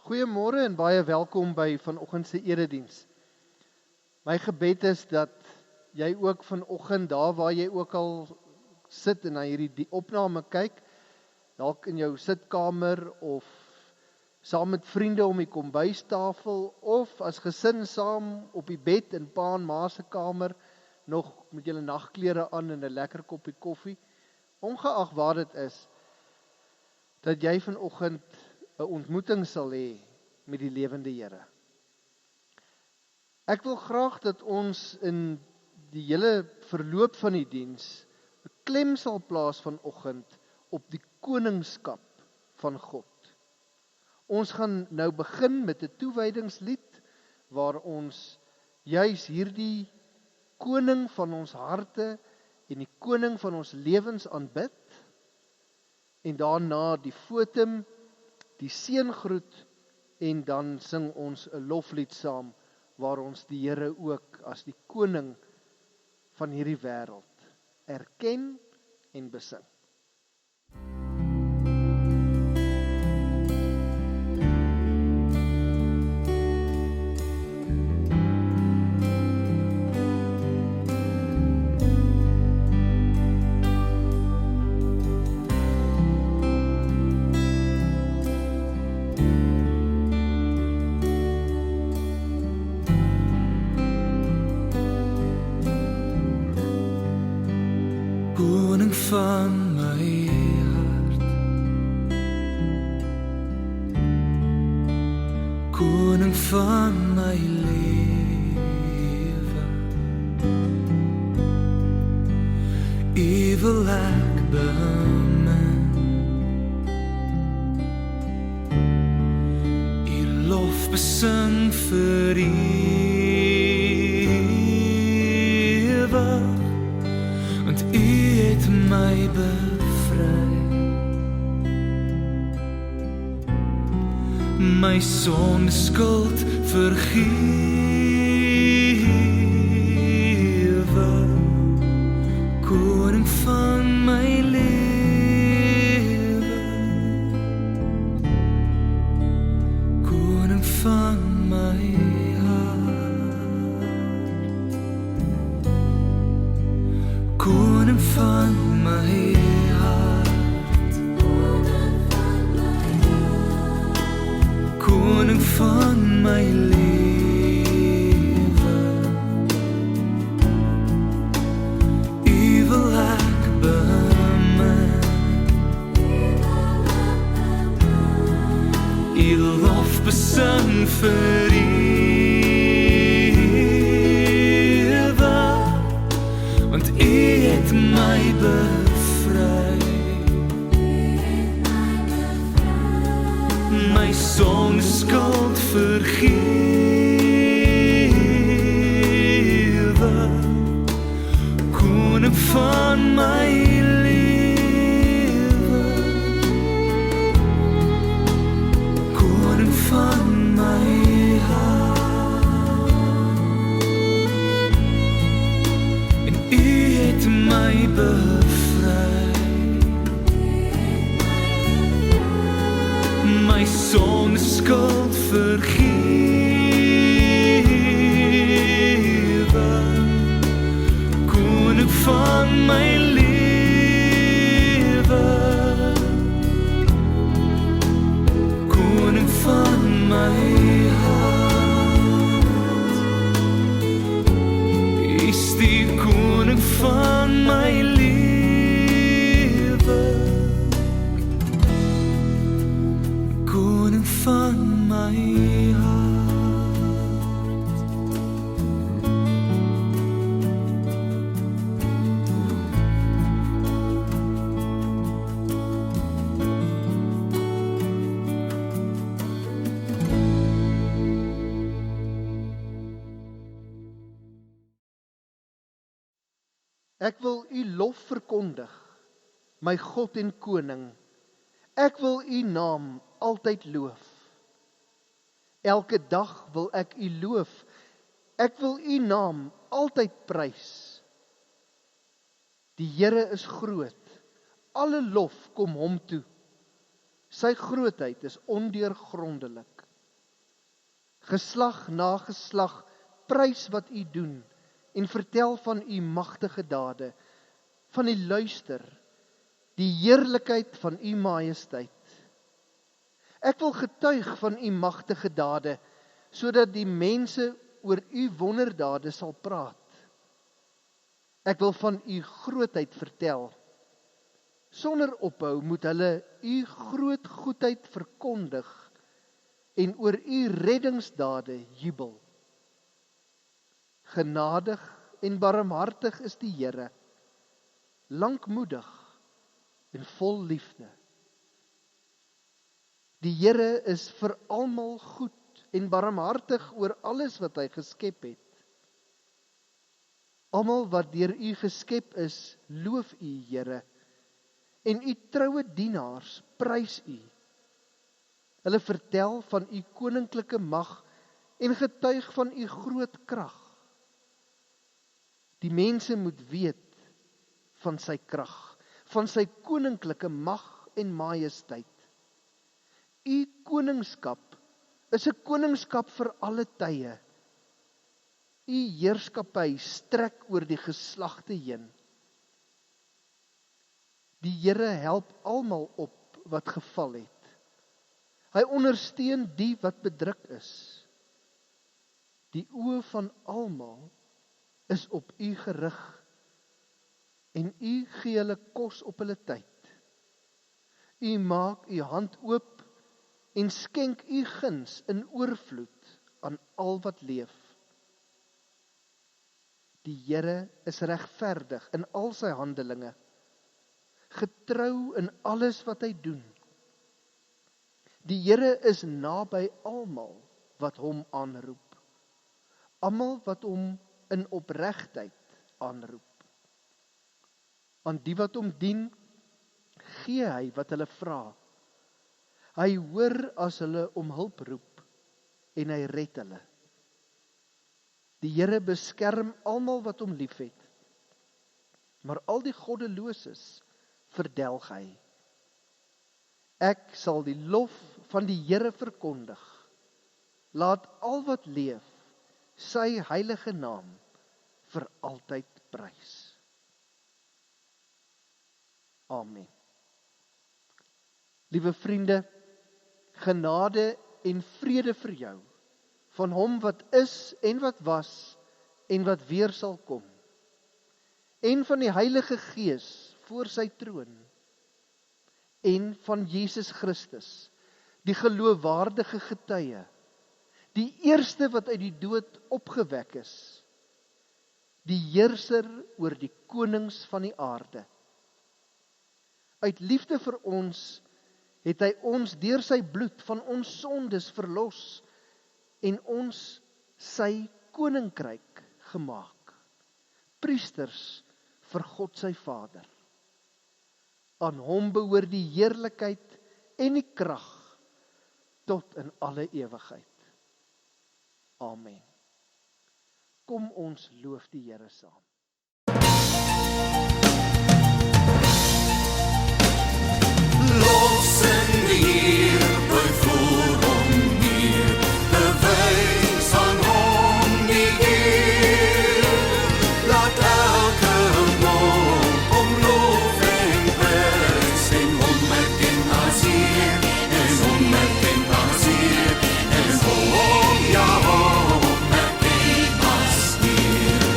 Goeiemôre en baie welkom by vanoggend se erediens. My gebed is dat jy ook vanoggend daar waar jy ook al sit en na hierdie opname kyk, dalk in jou sitkamer of saam met vriende om die kombuistafel of as gesin saam op die bed in pa en ma se kamer, nog met julle nagklere aan en 'n lekker koppie koffie. Ongeag waar dit is, dat jy vanoggend 'n ontmoeting sal hê met die lewende Here. Ek wil graag dat ons in die hele verloop van die diens 'n klem sal plaas vanoggend op die koningskap van God. Ons gaan nou begin met 'n toewydingslied waar ons juis hierdie koning van ons harte en die koning van ons lewens aanbid en daarna die fotum, die seëngroet en dan sing ons 'n loflied saam waar ons die Here ook as die koning van hierdie wêreld erken en besing. Koning van my hart, koning van my lewe, U wil ek bemin, U lof besing vir ewig. Want U het my bevry, my sonde skuld vergewe, koning van my lewe, koning van my koning van my hart, koning van my lewe, U wil ek bemin, U lof besing vir want U het my bevry, my sonde skuld vergewe, koning van my lewe, koning van my my bevry, my sonde skuld vergewe, koning van my lewe, koning van my hart, U is die koning van my lewe, koning van my hart. Ek wil U lof verkondig, my God en koning. Ek wil U naam altyd loof. Elke dag wil ek U loof. Ek wil U naam altyd prys. Die Here is groot. Alle lof kom hom toe. Sy grootheid is ondeurgrondelik. Geslag na geslag prys wat U doen en vertel van U magtige dade, van die luister, die heerlikheid van U majesteit. Ek wil getuig van U magtige dade, sodat die mense oor U wonderdade sal praat. Ek wil van U grootheid vertel. Sonder ophou moet hulle U groot goedheid verkondig en oor U reddingsdade jubel. Genadig en barmhartig is die Here, lankmoedig en vol liefde. Die Here is vir almal goed en barmhartig oor alles wat hy geskep het. Almal wat deur U geskep is, loof U, Here, en U troue dienaars prys U. Hulle vertel van U koninklike mag en getuig van U groot krag. Die mense moet weet van sy krag, van sy koninklike mag en majesteit. U koningskap is 'n koningskap vir alle tye. U heerskappy strek oor die geslagte heen. Die Here help almal op wat geval het. Hy ondersteun die wat bedruk is. Die oë van almal is op U gerig en U gee hulle kos op hulle tyd. U maak U hand oop en skenk U guns in oorvloed aan al wat leef. Die Here is regverdig in al sy handelinge, getrou in alles wat hy doen. Die Here is naby almal wat hom aanroep, almal wat hom in opregtheid aanroep. Aan die wat hom dien, gee hy wat hulle vra. Hy hoor as hulle om hulp roep en hy red hulle. Die Here beskerm almal wat hom liefhet, maar al die goddeloses verdelg hy. Ek sal die lof van die Here verkondig. Laat al wat leef sy heilige naam vir altyd prys. Amen. Liewe vriende, genade en vrede vir jou, van hom wat is en wat was en wat weer sal kom, en van die Heilige Gees voor sy troon, en van Jesus Christus, die geloofwaardige getuie, die eerste wat uit die dood opgewek is, die heerser oor die konings van die aarde. Uit liefde vir ons het hy ons deur sy bloed van ons sondes verlos en ons sy koninkryk gemaak, priesters vir God sy Vader. Aan hom behoort die heerlikheid en die krag tot in alle ewigheid. Amen. Kom ons loof die Here saam. Lossen hier by voor hom neer, bewys aan hom die eer. Laat elke mond hom loof en prys, en hom erken as Heer, en hom erken as Heer, en hom ja hom erken as Heer.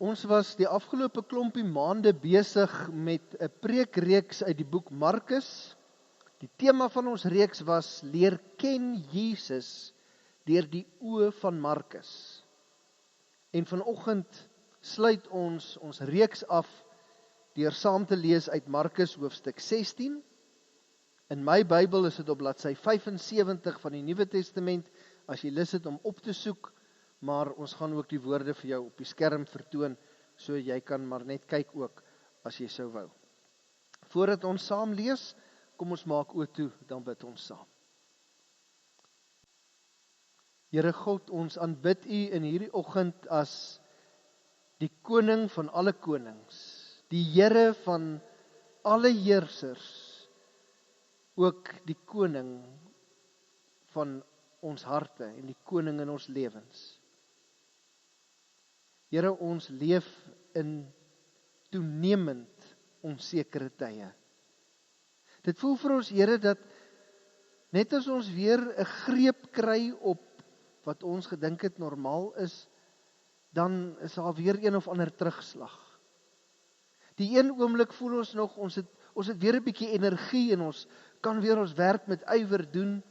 Ons was die afgelope klompie maande besig met 'n preekreeks uit die boek Markus. Die tema van ons reeks was leer ken Jesus deur die oë van Markus. En vanoggend sluit ons reeks af deur saam te lees uit Markus hoofstuk 16. In my Bybel is dit op bladsy 75 van die Nuwe Testament, as jy lus het om op te soek, maar ons gaan ook die woorde vir jou op die skerm vertoon, so jy kan maar net kyk ook, as jy sou wou. Voordat ons saam lees, kom ons maak oë toe, dan bid ons saam. Here God, ons aanbid U in hierdie oggend as die koning van alle konings, die Here van alle heersers, ook die koning van ons harte en die koning in ons lewens. Here, ons leef in toenemend onsekere tye. Dit voel vir ons, Here, dat net as ons weer 'n greep kry op wat ons gedink het normaal is, dan is daar weer een of ander terugslag. Die een oomblik voel ons nog, ons het weer 'n bietjie energie en ons kan weer ons werk met ywer doen,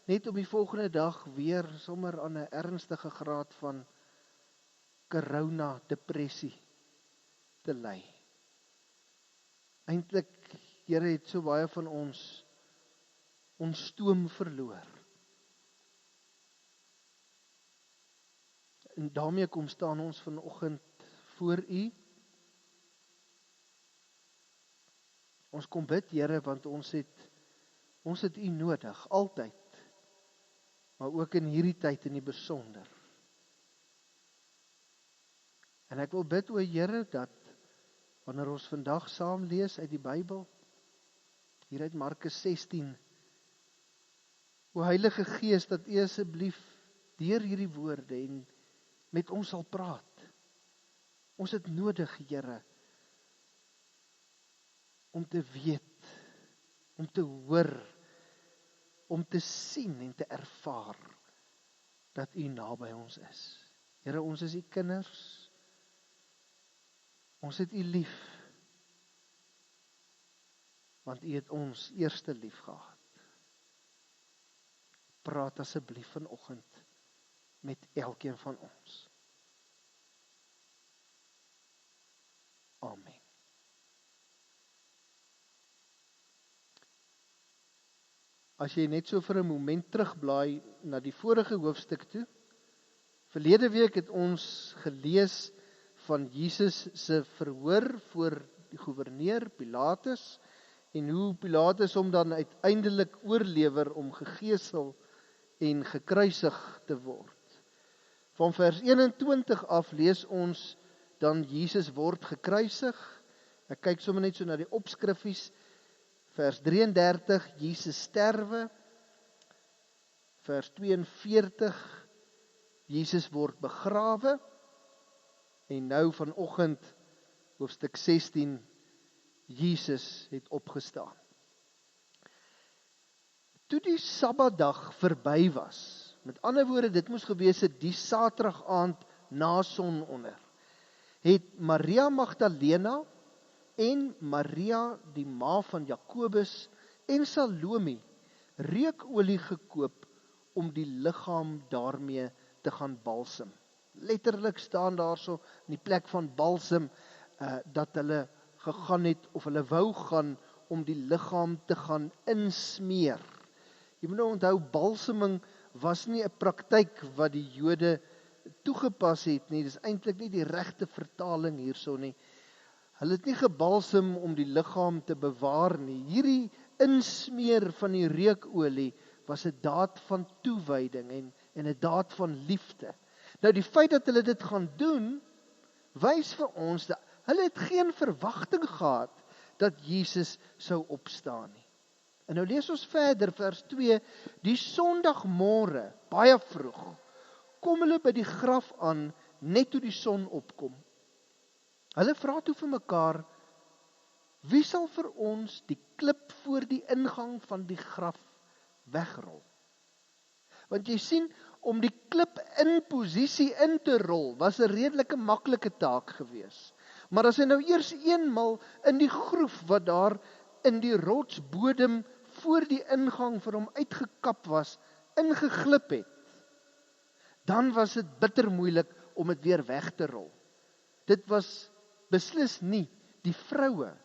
net om die volgende dag weer sommer aan 'n ernstige graad van corona, depressie te ly. Eintlik, Here, het so baie van ons stoom verloor. En daarmee kom staan ons vanoggend voor U. Ons kom bid, Here, want ons het U nodig, altyd. Maar ook in hierdie tyd in die besonder. En ek wil bid, o Here, dat wanneer ons vandag saam lees uit die Bybel, hier uit Markus 16, o Heilige Gees, dat U asseblief deur hierdie woorde en met ons sal praat. Ons het nodig, Here, om te weet, om te hoor, om te sien en te ervaar dat U naby ons is. Here, ons is U kinders. Ons het U lief. Want U het ons eerste lief gehad. Praat asseblief vanoggend met elkeen van ons. Amen. As jy net so vir 'n oomblik terugblaai na die vorige hoofstuk toe. Verlede week het ons gelees van Jesus se verhoor voor die goewerneur Pilatus en hoe Pilatus hom dan uiteindelik oorlewer om gegeesel en gekruisig te word. Van vers 21 af lees ons dan Jesus word gekruisig. Ek kyk sommer net so na die opskriffies. Vers 33, Jesus sterwe. Vers 42, Jesus word begrawe. En nou vanoggend, hoofstuk 16, Jesus het opgestaan. Toe die Sabbatdag verby was, met ander woorde, dit moes gewees het die Saterdag aand na sononder, het Maria Magdalena en Maria die ma van Jakobus en Salome reukolie gekoop om die liggaam daarmee te gaan balsem. Letterlik staan daarso in die plek van balsem dat hulle gegaan het of hulle wou gaan om die liggaam te gaan insmeer. Jy moet nou onthou, balseming was nie 'n praktyk wat die Jode toegepas het nie. Dis eintlik nie die regte vertaling hierso nie. Hulle het nie gebalsem om die liggaam te bewaar nie. Hierdie insmeer van die reukolie was 'n daad van toewyding en 'n daad van liefde. Nou die feit dat hulle dit gaan doen, wys vir ons dat hulle het geen verwagting gehad dat Jesus sou opstaan nie. En nou lees ons verder, vers 2, die Sondagmôre, baie vroeg, kom hulle by die graf aan, net toe die son opkom. Hulle vra toe vir mekaar, wie sal vir ons die klip voor die ingang van die graf wegrol? Want jy sien, om die klip in posisie in te rol, was 'n redelike maklike taak gewees. Maar as hy nou eers eenmal in die groef wat daar in die rotsbodem voor die ingang vir hom uitgekap was, ingeglip het, dan was dit bitter moeilik om dit weer weg te rol. Dit was beslis nie die vroue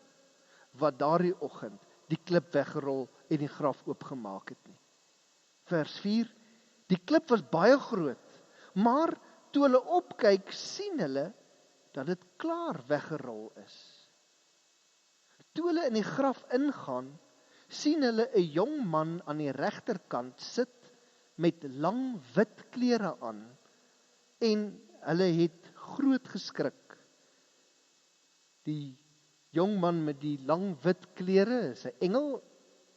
wat daardie oggend die klip weggerol en die graf oopgemaak het nie. Vers 4, die klip was baie groot, maar toe hulle opkyk, sien hulle dat dit klaar weggerol is. Toe hulle in die graf ingaan, sien hulle 'n jong man aan die regterkant sit met lang wit klere aan en hulle het groot geskrik. Die jong man met die lang wit klere is 'n engel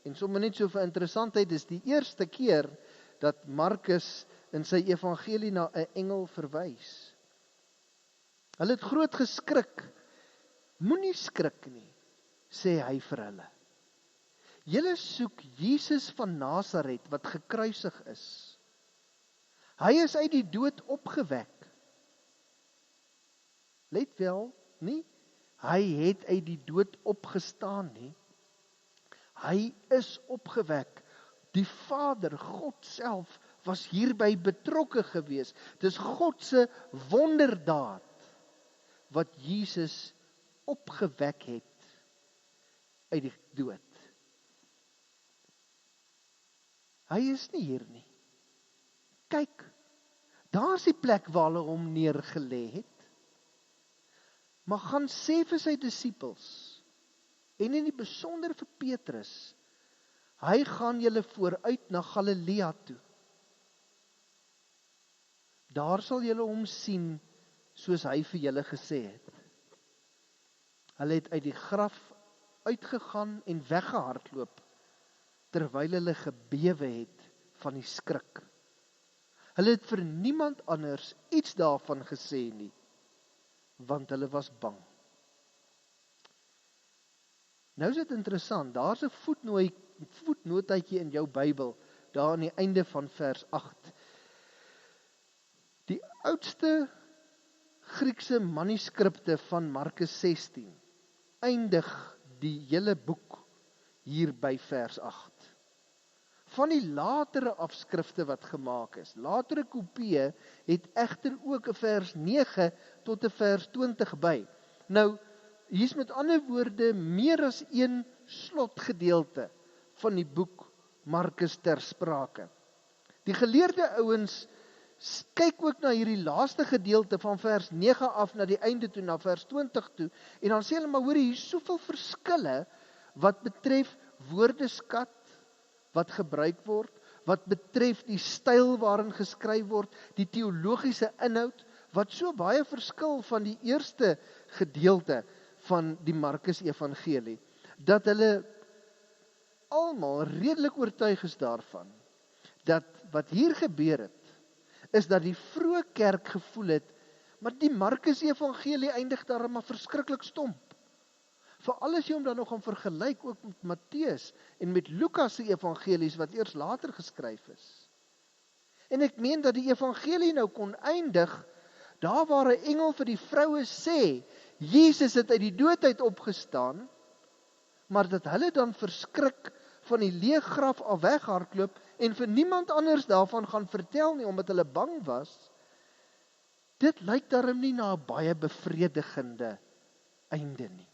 en sommer net so vir interessantheid, dis die eerste keer dat Markus in sy evangelie na 'n engel verwys. Hulle het groot geskrik. Moenie skrik nie, sê hy vir hulle. Julle soek Jesus van Nasaret wat gekruisig is. Hy is uit die dood opgewek. Let wel, nie? Hy het uit die dood opgestaan nie. Hy is opgewek. Die Vader, God self, was hierby betrokke gewees. Dis God se wonderdaad wat Jesus opgewek het uit die dood. Hy is nie hier nie. Kyk, daar is die plek waar hulle hom neergelê het. Maar gaan sê vir sy disippels, en in die besonder vir Petrus, hy gaan julle vooruit na Galilea toe. Daar sal julle hom sien, soos hy vir julle gesê het. Hulle het uit die graf uitgegaan en weggehardloop, terwyl hulle gebewe het van die skrik. Hulle het vir niemand anders iets daarvan gesê nie, want hulle was bang. Nou is dit interessant, daar's 'n voetnootjie in jou Bybel, daar aan die einde van vers 8. Die oudste Griekse manuskripte van Markus 16 eindig die hele boek hier by vers 8. Van die latere afskrifte wat gemaak is, latere kopieë het egter ook 'n vers 9 tot 'n vers 20 by. Nou, hier's met ander woorde meer as een slotgedeelte van die boek Markus ter sprake. Die geleerde ouens kyk ook na hierdie laaste gedeelte van vers 9 af na die einde toe, na vers 20 toe, en dan sê hulle, maar hoor, hier is soveel verskille wat betref woordeskat wat gebruik word, wat betref die styl waarin geskryf word, die teologiese inhoud, wat so baie verskil van die eerste gedeelte van die Markus Evangelie, dat hulle almal redelik oortuig is daarvan, dat wat hier gebeur het, is dat die vroeë kerk gevoel het, maar die Markus Evangelie eindig daar maar verskriklik stomp. Veral as jy hom dan nog gaan vergelyk ook met Matteus en met Lukas se evangelies wat eers later geskryf is. En ek meen dat die evangelie nou kon eindig, daar waar 'n engel vir die vroue sê, Jesus het uit die dood uit opgestaan, maar dat hulle dan verskrik van die leë graf af weghardloop en vir niemand anders daarvan gaan vertel nie, omdat hulle bang was, dit lyk daarom nie na 'n baie bevredigende einde nie.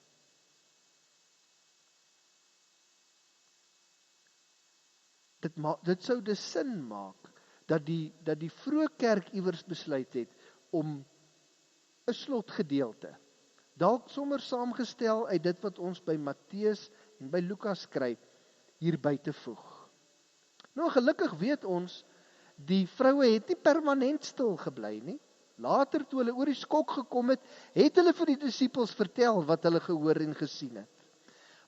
Dit sou dus sin maak, dat die vroeë kerk iewers besluit het, om 'n slotgedeelte, dalk sommer saamgestel uit dit wat ons by Matteus en by Lukas skryf, hierby te voeg. Nou gelukkig weet ons, die vroue het nie permanent stil gebly nie. Later toe hulle oor die skok gekom het, het hulle vir die disippels vertel wat hulle gehoor en gesien het.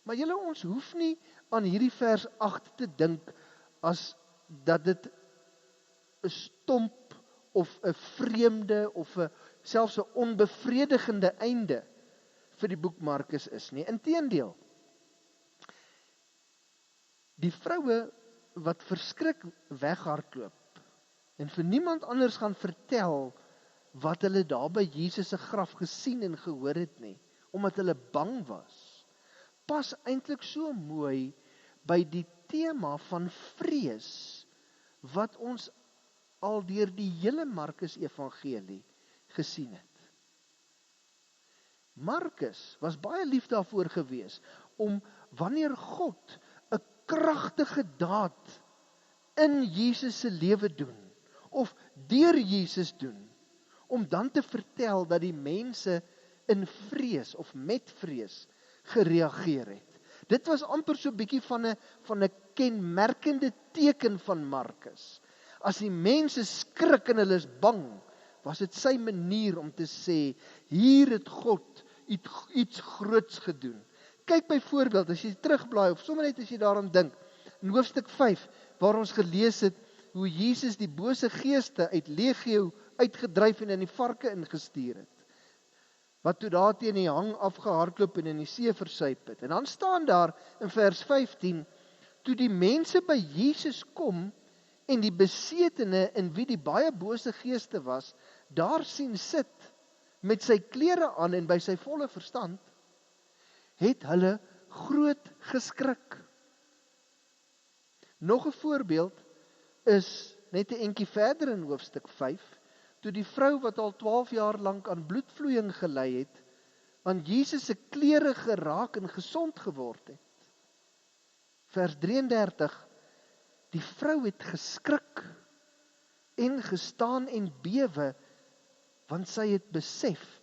Maar julle, ons hoef nie aan hierdie vers 8 te dink, as dat dit 'n stomp of 'n vreemde of selfs 'n onbevredigende einde vir die boek Markus is nie. Inteendeel, die vroue wat verskrik weghardloop, en vir niemand anders gaan vertel wat hulle daar by Jesus se graf gesien en gehoor het nie, omdat hulle bang was, pas eintlik so mooi by die tema van vrees, wat ons al deur die hele Markus Evangelie gesien het. Markus was baie lief daarvoor gewees, om wanneer God 'n kragtige daad in Jesus se lewe doen, of deur Jesus doen, om dan te vertel dat die mense in vrees of met vrees gereageer het. Dit was amper so 'n bietjie van 'n kenmerkende teken van Markus. As die mense skrik en hulle is bang, was dit sy manier om te sê, hier het God iets groots gedoen. Kyk byvoorbeeld, as jy terugblaai, of sommer net as jy daaraan dink, in hoofstuk 5, waar ons gelees het, hoe Jesus die bose geeste uit legio uitgedryf en in die varke ingestuur het, wat toe daar teen die hang afgehardloop en in die see versuip het. En dan staan daar in vers 15, toe die mense by Jesus kom, en die besetene in wie die baie bose geeste was, daar sien sit, met sy klere aan en by sy volle verstand, het hulle groot geskrik. Nog 'n voorbeeld is net 'n entjie verder in hoofstuk 5, toe die vrou wat al 12 jaar lank aan bloedvloeiing gely het, aan Jesus se klere geraak en gesond geword het. Vers 33, die vrou het geskrik en gestaan en bewe, want sy het besef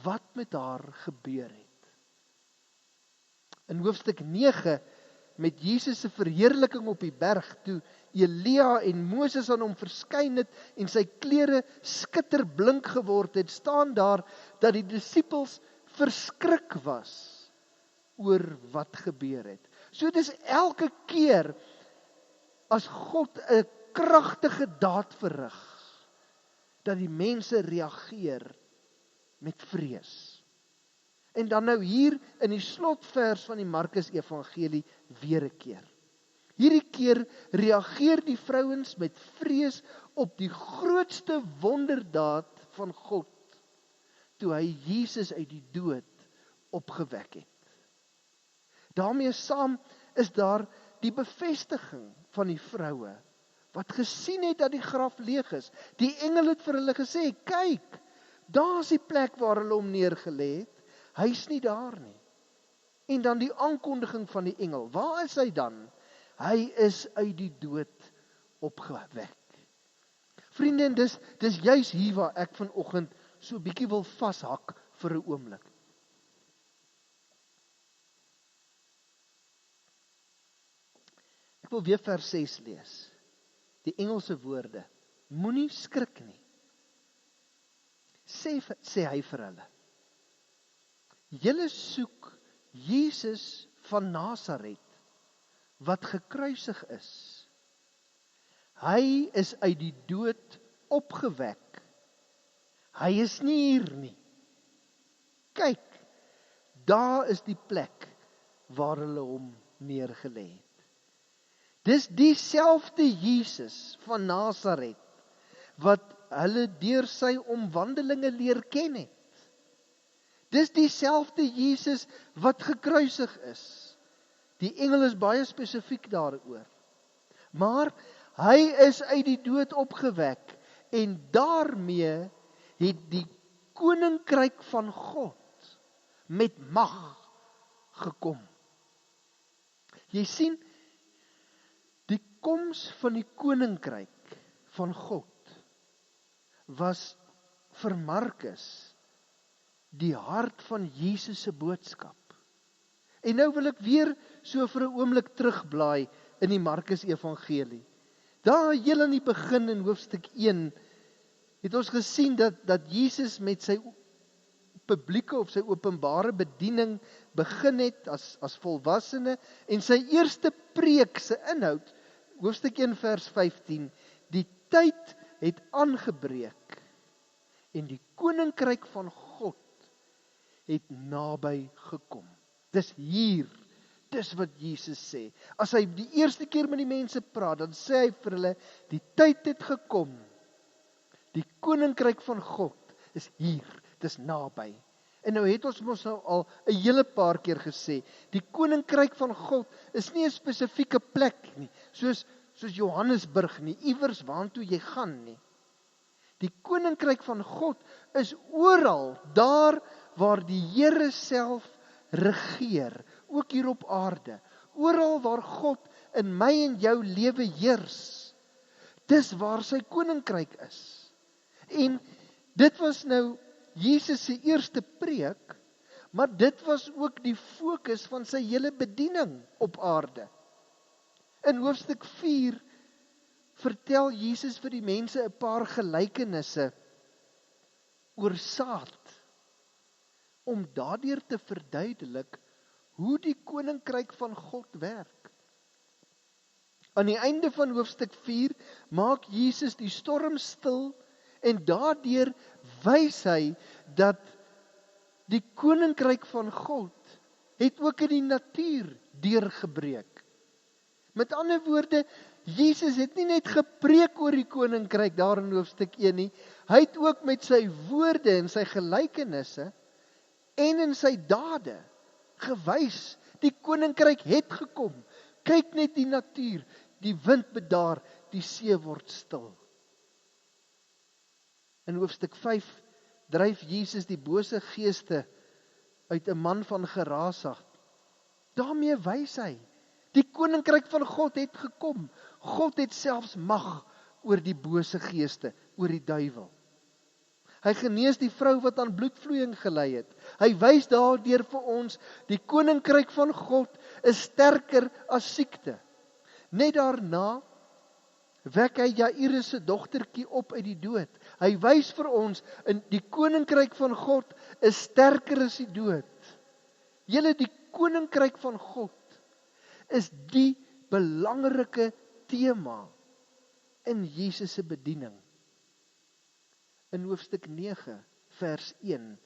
wat met haar gebeur het. In hoofstuk 9, met Jesus se verheerliking op die berg, toe Elia en Moses aan hom verskyn het, en sy klere skitterblink geword het, staan daar, dat die disippels verskrik was, oor wat gebeur het. So dis elke keer, as God 'n kragtige daad verrig, dat die mense reageer met vrees. En dan nou hier in die slotvers van die Markus Evangelie weer 'n keer. Hierdie keer reageer die vrouens met vrees op die grootste wonderdaad van God, toe hy Jesus uit die dood opgewek het. Daarmee saam is daar die bevestiging van die vroue, wat gesien het dat die graf leeg is. Die engel het vir hulle gesê, kyk, daar is die plek waar hulle hom neergelê het, hy is nie daar nie. En dan die aankondiging van die engel, waar is hy dan? Hy is uit die dood opgewek. Vriende, en dis juis hier waar ek vanoggend so bietjie wil vashak vir 'n oomblik. Ek wil weer vers 6 lees. Die Engelse woorde, moenie skrik nie, sê hy vir hulle. Julle soek Jesus van Nasaret, wat gekruisig is. Hy is uit die dood opgewek. Hy is nie hier nie. Kyk, daar is die plek waar hulle hom neergelê het. Dis dieselfde Jesus van Nasaret, wat hulle deur sy omwandelinge leer ken het. Dis dieselfde Jesus wat gekruisig is. Die engel is baie spesifiek daaroor. Maar hy is uit die dood opgewek, en daarmee het die koninkryk van God met mag gekom. Jy sien, die koms van die koninkryk van God was vir Markus die hart van Jesus se boodskap. En nou wil ek weer so vir 'n oomblik terugblaai in die Markus Evangelie. Daar heel aan die begin in hoofstuk 1 het ons gesien dat Jesus met sy publieke of sy openbare bediening begin het as volwassene, en sy eerste preek se inhoud, hoofstuk 1 vers 15, die tyd het aangebreek en die koninkryk van God het naby gekom. Dis hier, dis wat Jesus sê. As hy die eerste keer met die mense praat, dan sê hy vir hulle, die tyd het gekom Die koninkryk van God is hier, dit is naby. En nou het ons mos nou al 'n hele paar keer gesê, die koninkryk van God is nie 'n spesifieke plek nie, soos Johannesburg nie, iewers waartoe jy gaan nie. Die koninkryk van God is oral, daar waar die Here self regeer, ook hier op aarde. Oral waar God in my en jou lewe heers. Dis waar sy koninkryk is. En dit was nou Jesus se eerste preek, maar dit was ook die fokus van sy hele bediening op aarde. In hoofstuk 4 vertel Jesus vir die mense 'n paar gelykenisse oor saad, om daardeur te verduidelik hoe die koninkryk van God werk. Aan die einde van hoofstuk 4 maak Jesus die storm stil en daardeur wys hy dat die koninkryk van God het ook in die natuur deurgebreek. Met ander woorde, Jesus het nie net gepreek oor die koninkryk daar in hoofstuk 1 nie, hy het ook met sy woorde en sy gelykenisse en in sy dade gewys, die koninkryk het gekom. Kyk net die natuur, die wind bedaar, die see word stil. In hoofstuk 5 dryf Jesus die bose geeste uit 'n man van Gerasa. Daarmee wys hy, die koninkryk van God het gekom. God het selfs mag oor die bose geeste, oor die duiwel. Hy genees die vrou wat aan bloedvloeiing gely het. Hy wys daardeur vir ons, die koninkryk van God is sterker as siekte. Net daarna wek hy Jairus se dogtertjie op uit die dood. Hy wys vir ons, in die koninkryk van God is sterker as die dood. Julle, die koninkryk van God is die belangrike tema in Jesus se bediening. In hoofstuk 9 vers 1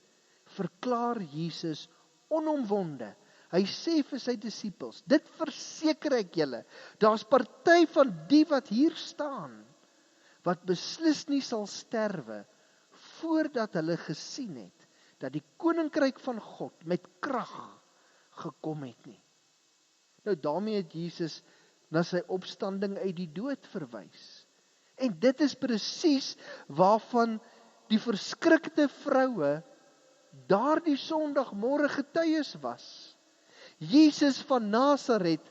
verklaar Jesus onomwonde. Hy sê vir sy disippels, dit verseker ek julle, daar's party van die wat hier staan, wat beslis nie sal sterwe, voordat hulle gesien het, dat die koninkryk van God met krag gekom het nie. Nou daarmee het Jesus na sy opstanding uit die dood verwys. En dit is presies waarvan die verskrikte vroue daardie Sondagmôre getuies was. Jesus van Nasaret,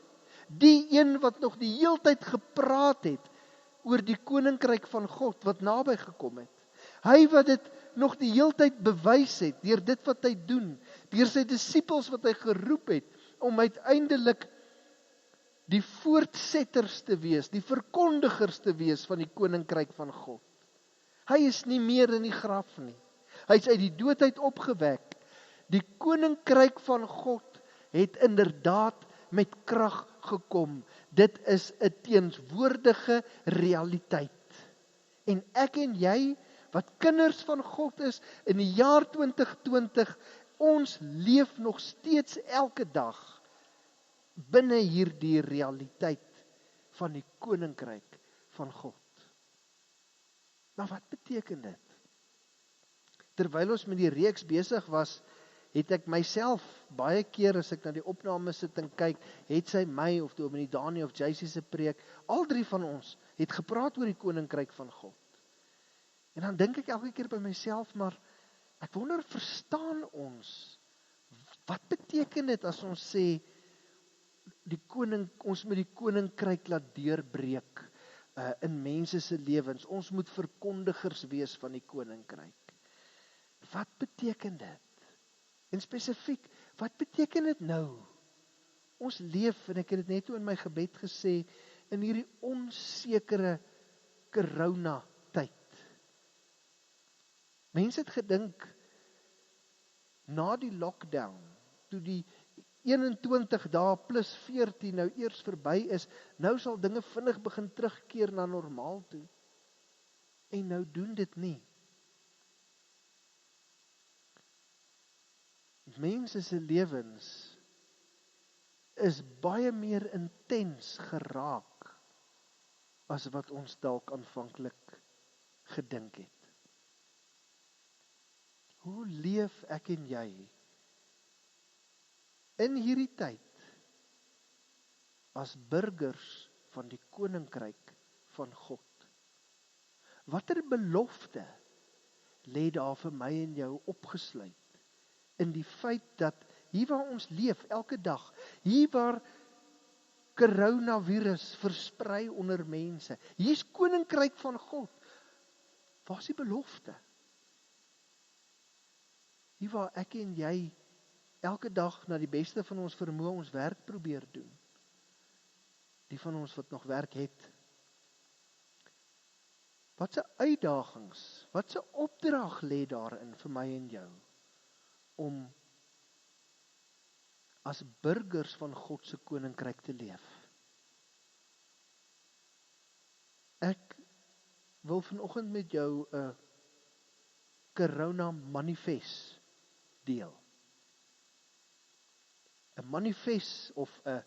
die een wat nog die heeltyd gepraat het oor die koninkryk van God wat naby gekom het. Hy wat dit nog die heeltyd bewys het deur dit wat hy doen, deur sy disippels wat hy geroep het om uiteindelik die voortsetters te wees, die verkondigers te wees van die koninkryk van God. Hy is nie meer in die graf nie. Hy is uit die dood uit opgewek. Die koninkryk van God het inderdaad met krag gekom. Dit is 'n teenwoordige realiteit. En ek en jy, wat kinders van God is, in die jaar 2020, ons leef nog steeds elke dag binne hierdie realiteit van die koninkryk van God. Maar wat beteken dit? Terwyl ons met die reeks besig was, het ek myself baie keer as ek na die opname sit en kyk, het sy my of Dominee Dani of JC se preek, al drie van ons het gepraat oor die koninkryk van God. En dan dink ek elke keer by myself, maar ek wonder, verstaan ons, wat beteken dit as ons sê, ons moet die koninkryk laat deurbreek in mense se lewens, ons moet verkondigers wees van die koninkryk. Wat beteken dit? En spesifiek, wat beteken dit nou? Ons leef, en ek het dit net in my gebed gesê, in hierdie onsekere corona tyd. Mense het gedink, na die lockdown, toe die 21 dae plus 14 nou eers verby is, nou sal dinge vinnig begin terugkeer na normaal toe. En nou doen dit nie. Mense se lewens is baie meer intens geraak as wat ons dalk aanvanklik gedink het. Hoe leef ek en jy in hierdie tyd as burgers van die koninkryk van God? Watter belofte lê daar vir my en jou opgesluit in die feit dat hier waar ons leef elke dag, hier waar coronavirus versprei onder mense, hier is koninkryk van God. Waar is die belofte? Hier waar ek en jy elke dag na die beste van ons vermoë ons werk probeer doen. Die van ons wat nog werk het. Wat 'n uitdagings, wat 'n opdrag lê daarin vir my en jou om as burgers van God se koninkryk te leef. Ek wil vanoggend met jou 'n corona manifest deel. 'n Manifest of 'n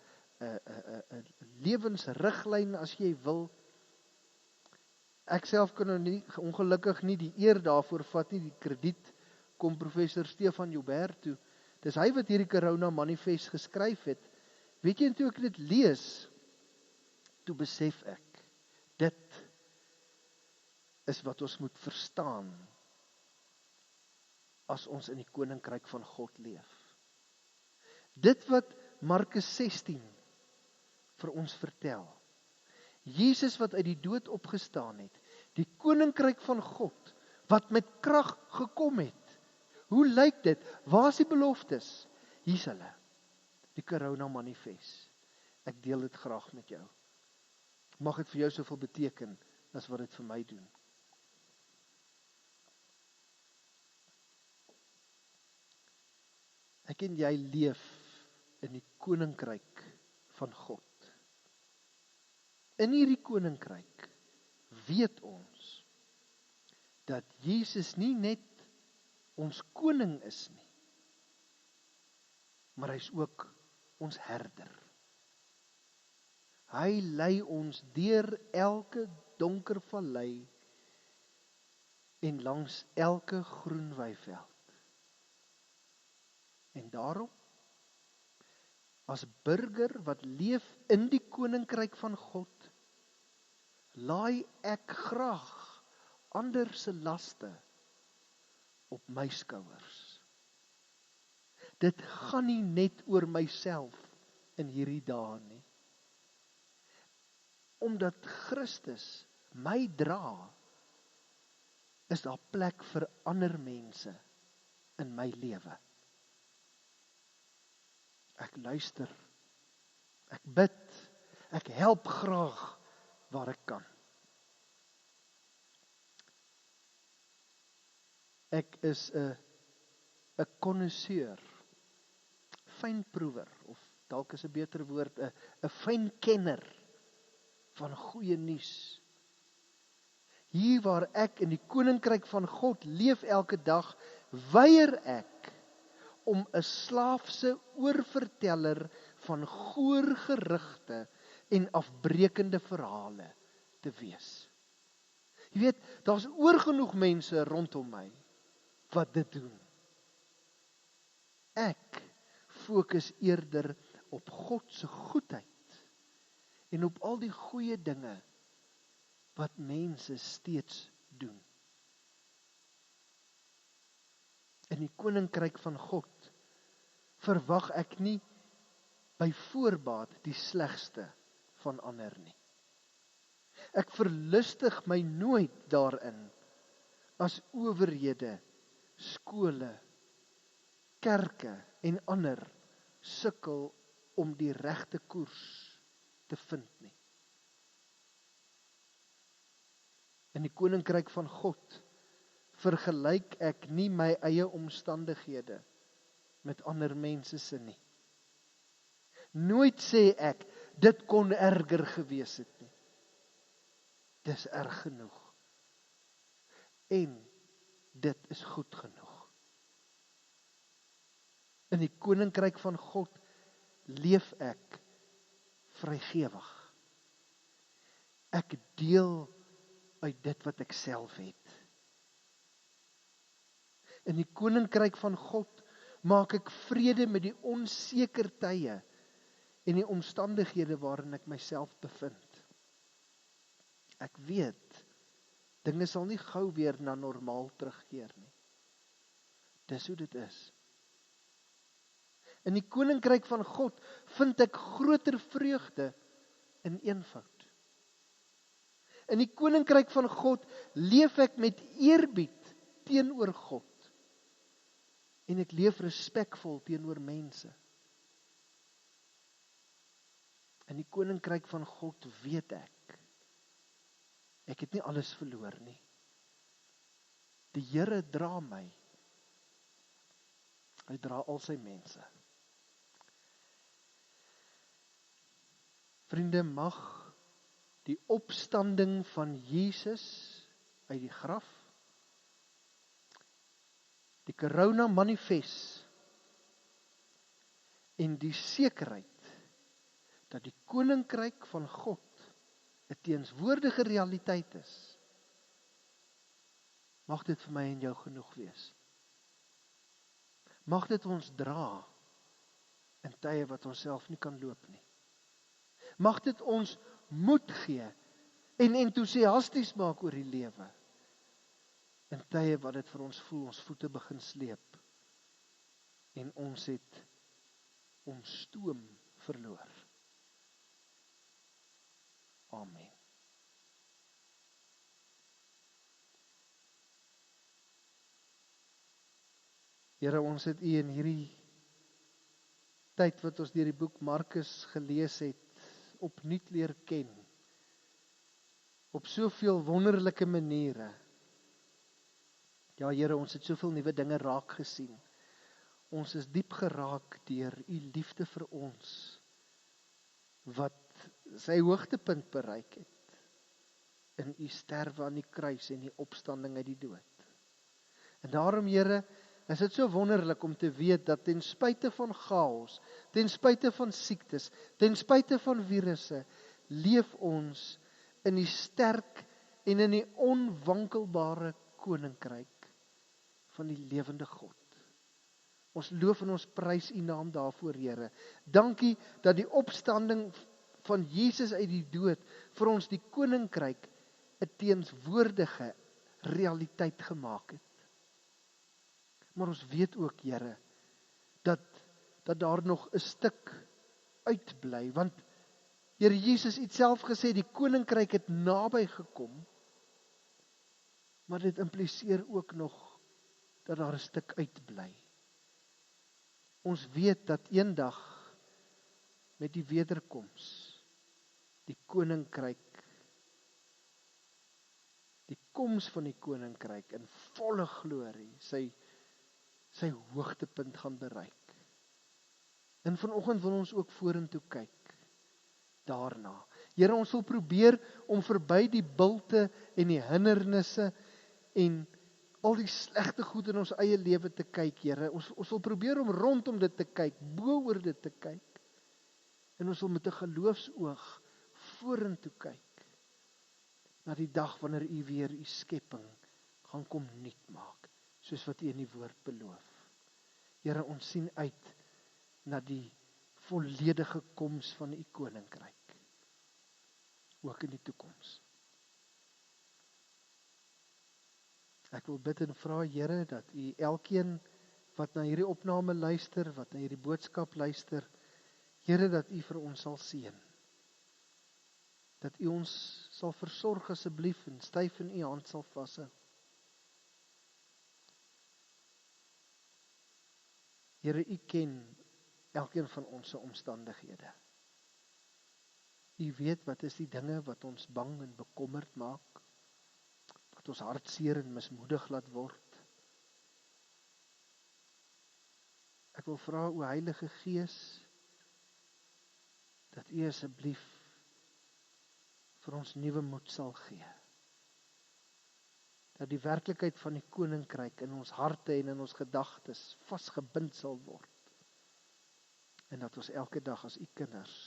lewensriglyn as jy wil. Ek self kan nou nie, ongelukkig nie die eer daarvoor vat nie, die krediet kom professor Stefan Joubert toe. Dis hy wat hierdie corona manifest geskryf het. Weet jy, toe ek dit lees, toe besef ek, dit is wat ons moet verstaan as ons in die koninkryk van God leef. Dit wat Markus 16 vir ons vertel. Jesus wat uit die dood opgestaan het, die koninkryk van God wat met krag gekom het. Hoe lyk dit? Waar is die beloftes? Hier is hulle. Die corona manifest. Ek deel dit graag met jou. Mag dit vir jou soveel beteken as wat dit vir my doen. Ek en jy leef in die koninkryk van God. In hierdie koninkryk weet ons dat Jesus nie net ons koning is nie, maar hy is ook ons herder. Hy lei ons deur elke donker vallei en langs elke groen weiveld. En daarom, as burger wat leef in die koninkryk van God, laai ek graag ander se laste op my skouers. Dit gaan nie net oor myself in hierdie dae nie. Omdat Christus my dra, is daar plek vir ander mense in my lewe. Ek luister, ek bid, ek help graag waar ek kan. Ek is 'n connoisseur, fynproewer, of dalk is 'n beter woord, 'n fynkenner van goeie nuus. Hier waar ek in die koninkryk van God leef elke dag, weier ek om 'n slaafse oorverteller van goeie gerugte en afbreekende verhale te wees. Jy weet, daar's oorgenoeg mense rondom my wat dit doen. Ek fokus eerder op God se goedheid en op al die goeie dinge wat mense steeds doen. In die koninkryk van God verwag ek nie by voorbaat die slegste van ander nie. Ek verlustig my nooit daarin as owerhede, skole, kerke en ander sukkel om die regte koers te vind nie. In die koninkryk van God vergelyk ek nie my eie omstandighede met ander mense se nie. Nooit sê ek, dit kon erger gewees het nie. Dis erg genoeg. En dit is goed genoeg. In die koninkryk van God leef ek vrygewig. Ek deel uit dit wat ek self het. In die koninkryk van God maak ek vrede met die onseker tye en die omstandighede waarin ek myself bevind. Ek weet, dinge sal nie gou weer na normaal terugkeer nie. Dis hoe dit is. In die koninkryk van God vind ek groter vreugde in eenvoud. In die koninkryk van God leef ek met eerbied teenoor God. En ek leef respekvol teenoor mense. In die koninkryk van God weet ek het nie alles verloor nie. Die Here dra my. Hy dra al sy mense. Vriende, mag die opstanding van Jesus uit die graf, die corona manifest en die sekerheid dat die koninkryk van God 'n teenswoordige realiteit is, mag dit vir my en jou genoeg wees. Mag dit ons dra in tye wat ons self nie kan loop nie. Mag dit ons moed gee en entoesiasties maak oor die lewe in tye wat dit vir ons voel ons voete begin sleep en ons het ons stoom verloor. Amen. Here, ons het U in hierdie tyd wat ons deur die boek Markus gelees het, opnuut leer ken. Op soveel wonderlike maniere. Ja, Here, ons het soveel nuwe dinge raak gesien. Ons is diep geraak deur U liefde vir ons, wat sy hoogtepunt bereik het in U sterwe aan die kruis en die opstanding uit die dood. En daarom, Here, is dit so wonderlik om te weet dat ten spyte van chaos, ten spyte van siektes, ten spyte van virusse, leef ons in die sterk en in die onwankelbare koninkryk van die lewende God. Ons loof en ons prys U naam daarvoor, Here. Dankie dat die opstanding van Jesus uit die dood vir ons die koninkryk 'n teenswoordige realiteit gemaak het. Maar ons weet ook, Here, dat daar nog 'n stuk uitbly, want Here Jesus het self gesê die koninkryk het naby gekom, maar dit impliseer ook nog dat daar 'n stuk uitbly. Ons weet dat eendag met die wederkoms die koninkryk, die koms van die koninkryk in volle glorie sy hoogtepunt gaan bereik. En vanoggend wil ons ook vorentoe kyk daarna. Here, ons wil probeer om verby die bulte en die hindernisse en al die slegte goed in ons eie lewe te kyk, Here. Ons wil probeer om rondom dit te kyk, bo oor dit te kyk. En ons wil met 'n geloofsoog vorentoe kyk na die dag wanneer U weer U skepping gaan kom nuut maak, soos wat U in die woord beloof. Here, ons sien uit na die volledige koms van U koninkryk, ook in die toekoms. Ek wil bid en vra, Here, dat U elkeen wat na hierdie opname luister, wat na hierdie boodskap luister, Here, dat U vir ons sal seën. Dat U ons sal versorg asseblief en styf in U hand sal vashou. Here, U ken elkeen van ons se omstandighede. U weet wat is die dinge wat ons bang en bekommerd maak, wat ons hartseer en mismoedig laat word. Ek wil vra, o Heilige Gees, dat U asseblief vir ons nuwe moed sal gee. Dat die werklikheid van die koninkryk in ons harte en in ons gedagtes vasgebind sal word. En dat ons elke dag as U kinders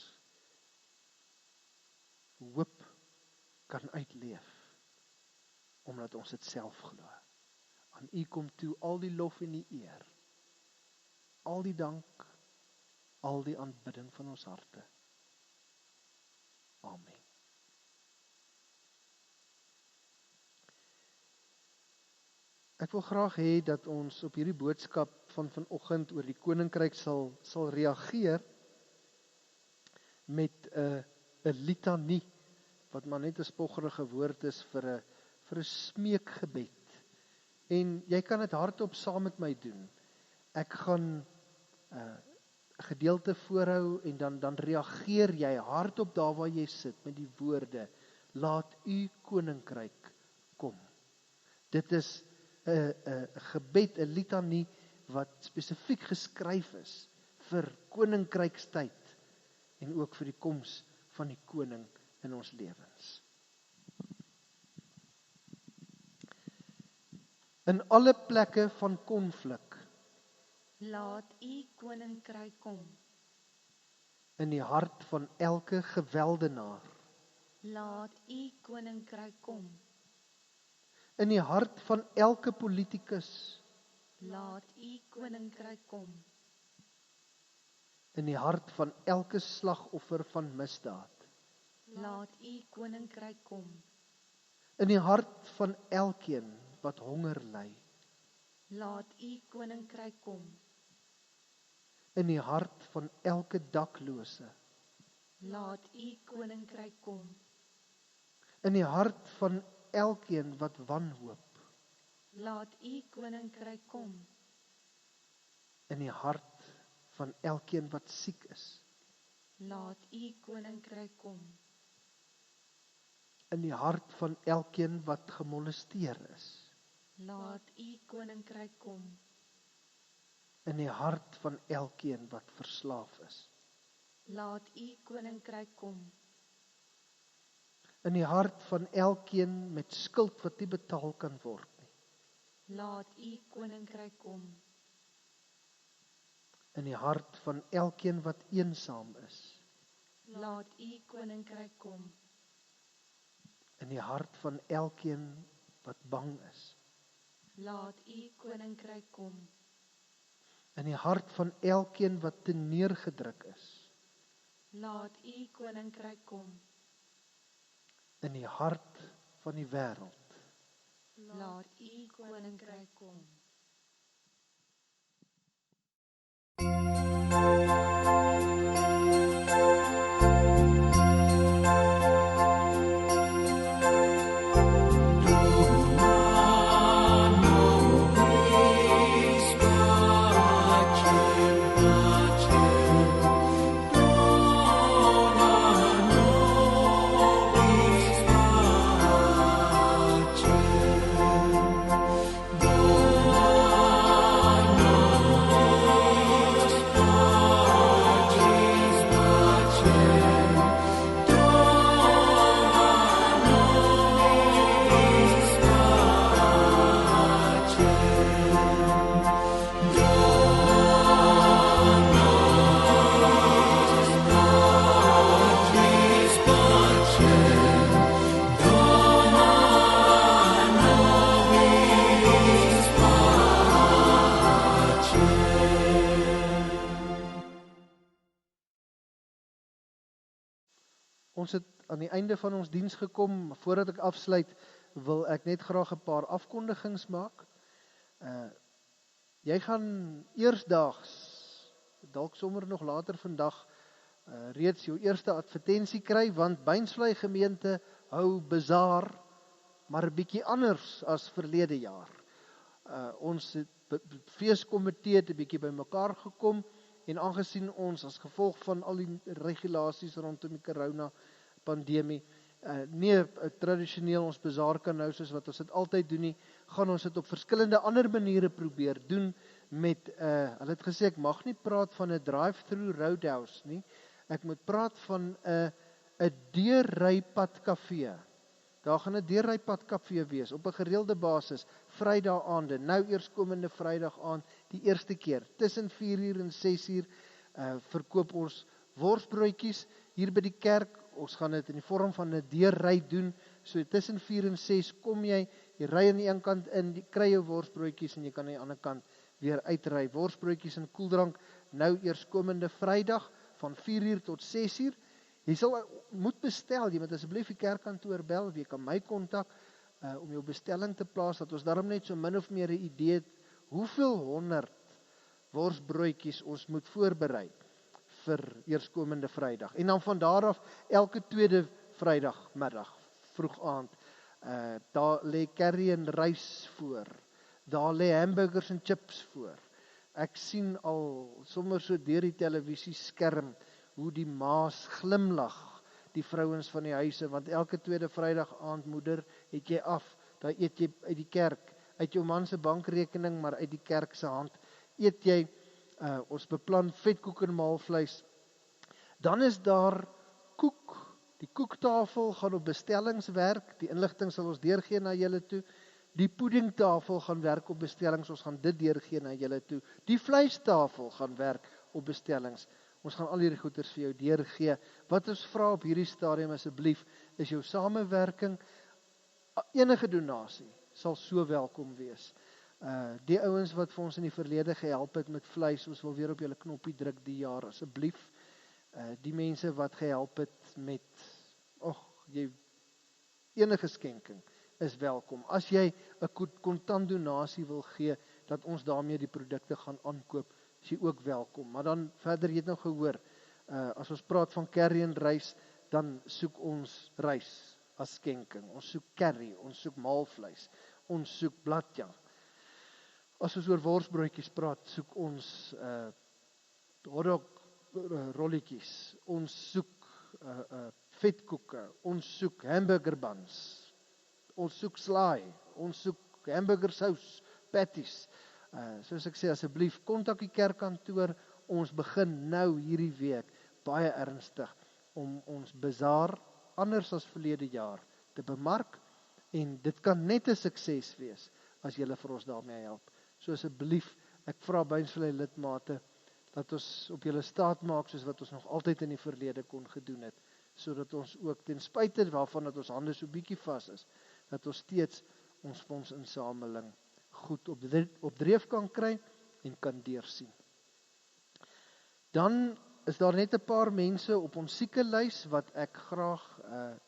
hoop kan uitleef, omdat ons dit self glo. Aan U kom toe al die lof en die eer, al die dank, al die aanbidding van ons harte. Amen. Ek wil graag hê dat ons op hierdie boodskap van vanoggend oor die koninkryk sal reageer met 'n litanie, wat maar net 'n spoggerige woord is vir 'n smeekgebed. En jy kan dit hardop saam met my doen. Ek gaan 'n gedeelte voorhou en dan reageer jy hardop daar waar jy sit met die woorde: laat U koninkryk kom. Dit is 'n gebed, 'n litanie wat spesifiek geskryf is vir koninkrykstyd en ook vir die koms van die koning in ons lewens. In alle plekke van konflik, laat U koninkryk kom. in die hart van elke geweldenaar, Laat U koninkryk kom. in die hart van elke politikus, Laat U koninkryk kom. in die hart van elke slagoffer van misdaad, Laat U koninkryk kom. in die hart van elkeen wat honger ly, Laat U koninkryk kom. in die hart van elke daklose, Laat U koninkryk kom. in die hart van elkeen wat wanhoop, Laat U koninkryk kom. in die hart van elkeen wat siek is, Laat U koninkryk kom. in die hart van elkeen wat gemolesteer is, Laat U koninkryk kom. in die hart van elkeen wat verslaaf is, Laat U koninkryk kom. in die hart van elkeen met skuld wat nie betaal kan word nie, Laat U koninkryk kom. in die hart van elkeen wat eensaam is, Laat U koninkryk kom. in die hart van elkeen wat bang is, Laat U koninkryk kom. in die hart van elkeen wat teneergedruk is, Laat U koninkryk kom. in die hart van die wêreld, Laat U koninkryk kom. Ons het aan die einde van ons diens gekom. Voordat ek afsluit, wil ek net graag 'n paar afkondigings maak. Jy gaan eersdaags, dalk sommer nog later vandag, reeds jou eerste advertensie kry, want Beinsvlei gemeente hou bazaar, maar 'n bietjie anders as verlede jaar. Ons het feeskomitee het 'n bietjie bymekaar gekom, en aangesien ons as gevolg van al die regulasies rondom die corona pandemie nie tradisioneel ons bazaar kan hou soos wat ons dit altyd doen nie, gaan ons dit op verskillende ander maniere probeer doen met hulle het gesê ek mag nie praat van 'n drive-through roadhouse nie. Ek moet praat van 'n deurrypadkafee. Daar gaan 'n deurrypadkafee wees op 'n gereelde basis, Vrydae-aande, nou eerskomende Vrydag aand, die eerste keer, tussen 4:00 en 6:00, verkoop ons worsbroodjies hier by die kerk. Ons gaan dit in die vorm van 'n deurry doen, so tussen 4 en 6 kom jy jy ry aan die een kant in, jy kry jou worsbroodjies en jy kan aan die ander kant weer uitry. Worsbroodjies en koeldrank nou eers komende Vrydag van 4 uur tot 6 uur. Jy moet bestel, jy moet asseblief die kerkkantoor bel, of jy kan my kontak om jou bestelling te plaas, dat ons daarom net so min of meer 'n idee het, hoeveel 100 worsbroodjies ons moet voorberei vir eerskomende Vrydag. En dan van daar af, elke tweede Vrydagmiddag, vroeg aand, daar lê curry en rys voor, daar lê hamburgers en chips voor. Ek sien al sommer so deur die televisieskerm hoe die ma's glimlag, die vrouens van die huise, want elke tweede Vrydag aand, moeder, het jy af, daar eet jy uit die kerk, uit jou man se bankrekening, maar uit die kerk se hand, eet jy, ons beplan vetkoek en maalvleis. Dan is daar koek, die koektafel gaan op bestellings werk, die inligting sal ons deurgee na julle toe, die puddingtafel gaan werk op bestellings, ons gaan dit deurgee na julle toe, die vleistafel gaan werk op bestellings, ons gaan al hierdie goeders vir jou deurgee. Wat ons vra op hierdie stadium asseblief, is jou samewerking, enige donasie sal so welkom wees. Die ouens wat vir ons in die verlede gehelp het met vleis, ons wil weer op julle knoppie druk die jaar, asseblief. Die mense wat gehelp het met, enige skenking is welkom. As jy 'n kontant donasie wil gee, dat ons daarmee die produkte gaan aankoop, is jy ook welkom. Maar dan verder, jy het nou gehoor, as ons praat van curry en rys, dan soek ons rys as skenking. Ons soek curry, ons soek maalvleis, ons soek bladjang. As ons oor worsbroodjies praat, soek ons hotdog rolletjies, ons soek vetkoeke, ons soek hamburger buns, ons soek slaai, ons soek hamburger sous, patties. Soos ek sê, asseblief, kontak die kerkkantoor, ons begin nou hierdie week, baie ernstig, om ons bazaar, anders as verlede jaar, te bemark, en dit kan net 'n sukses wees, as julle vir ons daarmee help. So asseblief, ek vra Beinsvlei lidmate, dat ons op julle staat maak, soos wat ons nog altyd in die verlede kon gedoen het, sodat ons ook, ten spyte waarvan dat ons hande so bietjie vas is, dat ons steeds ons fondsinsameling goed op dreef kan kry, en kan deursien. Dan is daar net 'n paar mense op ons siekelys, wat ek graag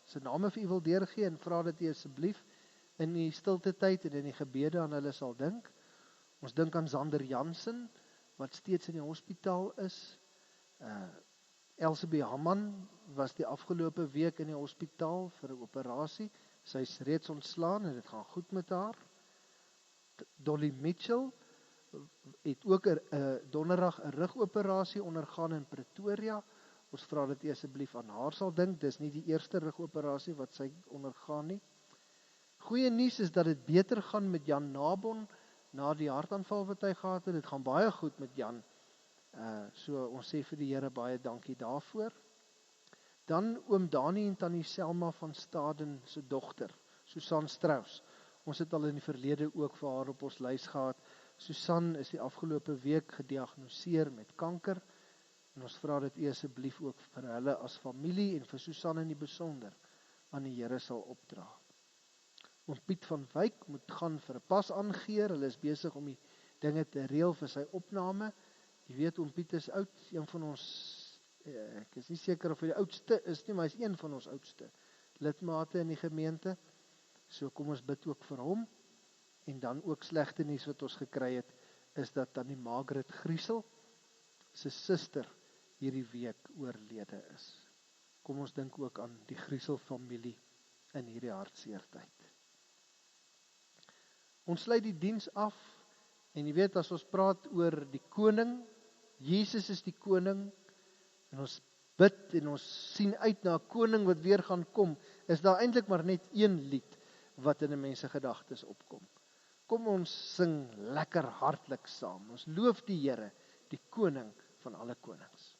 se name vir u wil deurgee, en vra dat u asseblief in die stilte tyd en in die gebede aan hulle sal dink. Ons dink aan Zander Jansen, wat steeds in die hospitaal is. Elsabie Hamman was die afgelope week in die hospitaal vir 'n operasie. Sy is reeds ontslaan en dit gaan goed met haar. Dolly Mitchell het ook donderdag 'n rugoperasie ondergaan in Pretoria. Ons vra dat u asseblief aan haar sal dink. Dis nie die eerste rugoperasie wat sy ondergaan nie. Goeie nuus is dat dit beter gaan met Jan Nabon na die hartaanval wat hy gehad het. Dit gaan baie goed met Jan. So ons sê vir die Here baie dankie daarvoor. Dan oom Dani en tannie Selma van Staden se dogter, Susan Strauss. Ons het al in die verlede ook vir haar op ons lys gehad. Susan is die afgelope week gediagnoseer met kanker, en ons vra dat u asseblief ook vir hulle as familie, en vir Susan in die besonder, aan die Here sal opdra. Oom Piet van Wyk moet gaan vir 'n pas aangeer, hulle is besig om die dinge te reël vir sy opname. Jy weet, oom Piet is oud, een van ons, ek is nie seker of hy die oudste is nie, maar hy is een van ons oudste lidmate in die gemeente. So kom ons bid ook vir hom. En dan ook slegte nuus wat ons gekry het, is dat tannie Margaret Griesel, sy suster, hierdie week oorlede is. Kom ons dink ook aan die Griesel familie in hierdie hartseertyd. Ons sluit die diens af, en jy weet, as ons praat oor die koning, Jesus is die koning, en ons bid en ons sien uit na 'n koning wat weer gaan kom, is daar eintlik maar net een lied wat in 'n mens se gedagtes opkom. Kom ons sing lekker hartlik saam. Ons loof die Here, die koning van alle konings.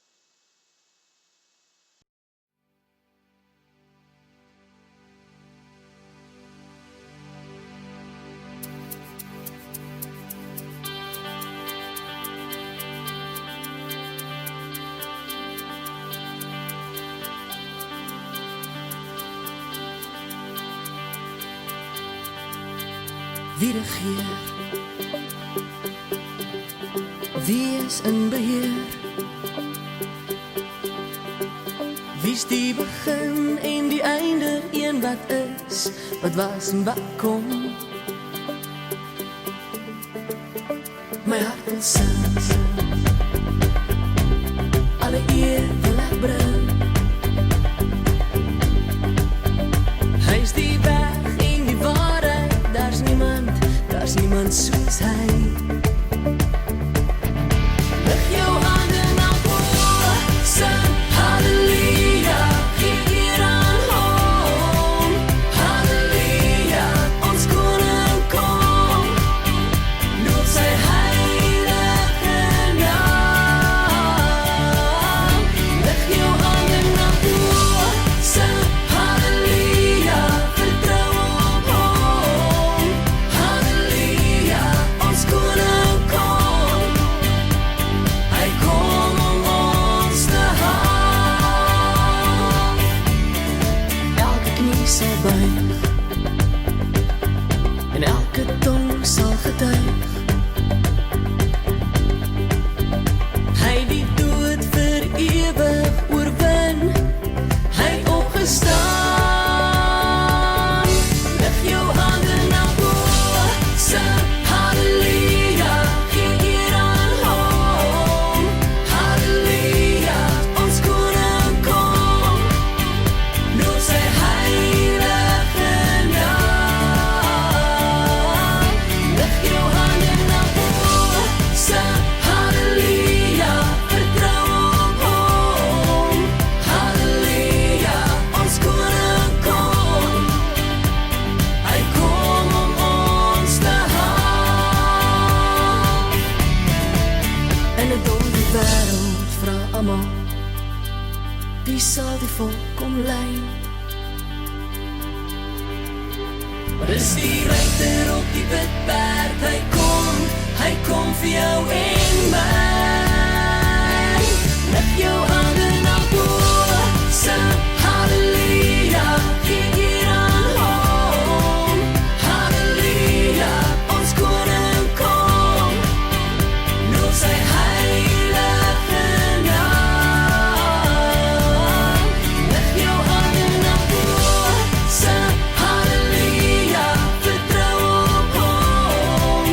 wie regeer, wie is in beheer, wie's die begin en die einde, een wat is, wat was en wat kom. My hart wil sing, alle eer wil ek bring. Hy is die weg en die waarheid, daar's niemand soos hy. Lig jou hande na bo, sing halleluja, gee eer aan hom. Halleluja, ons koning kom, loof sy heilige naam. Lig jou hande na bo, sing halleluja, vertrou op hom. Halleluja, ons koning kom, hy kom om ons te haal. Elke knie sal buig en elke tong sal getuig, hy die dood vir ewig oorwin, hy het opgestaan. Lig jou hande na bo, sing halleluja, gee eer aan hom. Halleluja, ons koning kom, loof sy heilige naam. Lig jou hande na bo, sing halleluja, vertrou op hom. Halleluja, ons koning kom, hy kom om ons te haal. In 'n donker wêreld vra almal, wie sal die volk kom lei? Maar is die ryter op die witberg, hy kom vir jou en my. Lig jou hande na bo, sing halleluja, gee eer aan hom. Halleluja, ons koning kom, loof sy heilige naam. Lig jou hande na bo, sing halleluja, vertrou op hom.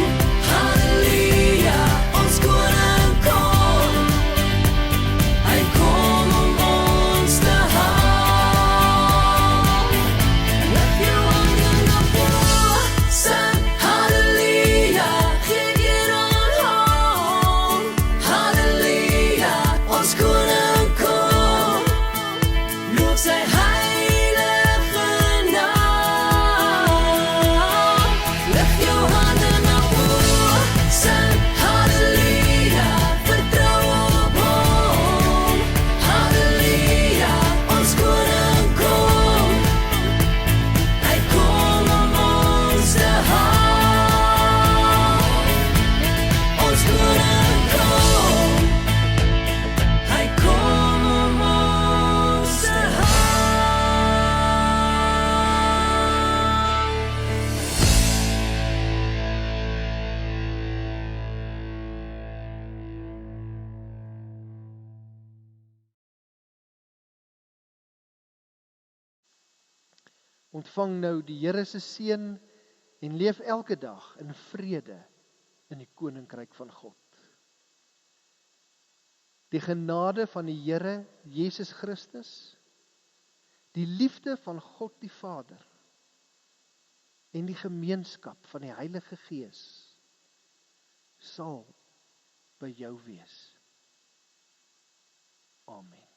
Halleluja, ons koning kom, hy kom om ons te haal. Lig jou hande na bo, sing halleluja, gee eer aan hom. Halleluja, ons koning kom, loof sy heilige naam. Lig jou hande na bo, sing halleluja, vertrou op hom. Halleluja, ons koning kom, hy kom om ons te haal. Ons koning kom, hy kom om ons te haal. Ontvang nou die Here se seën en leef elke dag in vrede in die koninkryk van God. Die genade van die Here Jesus Christus, die liefde van God die Vader en die gemeenskap van die Heilige Gees sal by jou wees. Amen.